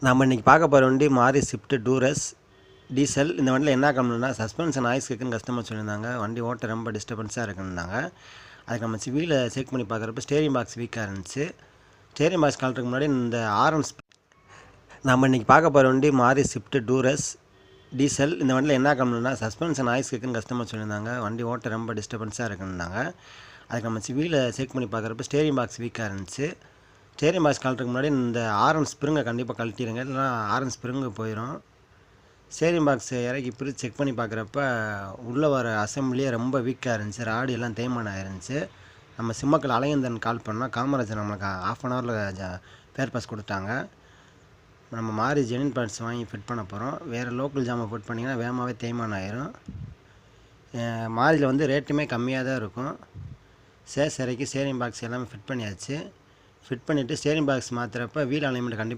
நம்ம இன்றைக்கி பார்க்க போகிற வண்டி மாரி ஸ்விஃப்ட் டூரஸ் டீசல். இந்த வண்டியில் என்ன கம்ப்ளைண்ட்னா சஸ்பென்ஷன் நாய்ஸ் கேட்குன்னு கஸ்டமர் சொல்லியிருந்தாங்க. வண்டி ஓட்ட ரொம்ப டிஸ்டர்பன்ஸாக இருக்குன்னாங்க. அதுக்கு நம்ம வீலை செக் பண்ணி பார்க்குறப்ப ஸ்டேரிங் பாக்ஸ் வீக்காக இருந்துச்சு. ஸ்டேரிங் பாக்ஸ் கழட்டுறதுக்கு முன்னாடி இந்த ஆர்என்ஸ். நம்ம இன்றைக்கி பார்க்க போகிற வண்டி மாரி ஸ்விஃப்ட் டூரஸ் டீசல். இந்த வண்டியில் என்ன கம்ப்ளைண்ட்னா சஸ்பென்ஷன் நாய்ஸ் கேட்குன்னு கஸ்டமர் சொல்லியிருந்தாங்க. வண்டி ஓட்ட ரொம்ப டிஸ்டர்பன்ஸாக இருக்குன்னாங்க. அதுக்கு நம்ம வீலை செக் பண்ணி பார்க்குறப்ப ஸ்டேரிங் பாக்ஸ் வீக்காக இருந்துச்சு. ஸ்டேரிங் பாக்ஸ் கழட்டுறதுக்கு முன்னாடி இந்த ஆர்என் ஸ்ப்ரிங்கை கண்டிப்பாக கழட்டிடுங்க, இல்லைனா ஆர்என் ஸ்ப்ரிங்கு போயிடும். ஸ்டேரிங் பாக்ஸை இறக்கி பிரித்து செக் பண்ணி பார்க்குறப்ப உள்ளே வர அசம்பிளியே ரொம்ப வீக்காக இருந்துச்சு. ராடு எல்லாம் தேய்மானம் ஆயிருந்துச்சு. நம்ம சிம்மக்கல் அலையந்தன் கால் பண்ணால் காமராஜர் நம்மளுக்கு ½ பேர் பாஸ் கொடுத்தாங்க. நம்ம மாறி ஜெனின் பார்ட்ஸ் வாங்கி ஃபிட் பண்ண போகிறோம். வேறு லோக்கல் ஜாமை ஃபிட் பண்ணிங்கன்னா வேகமாகவே தேய்மானம் ஆயிரும். மாறியில் ரேட்டுமே கம்மியாக தான் இருக்கும். இறக்கி ஸ்டேரிங் பாக்ஸ் எல்லாமே ஃபிட் பண்ணியாச்சு. ஃபிட் பண்ணிவிட்டு ஸ்டேரிங் பாக்ஸ் மாற்றுறப்ப வீல் அலைன்மெண்ட் கண்டிப்பாக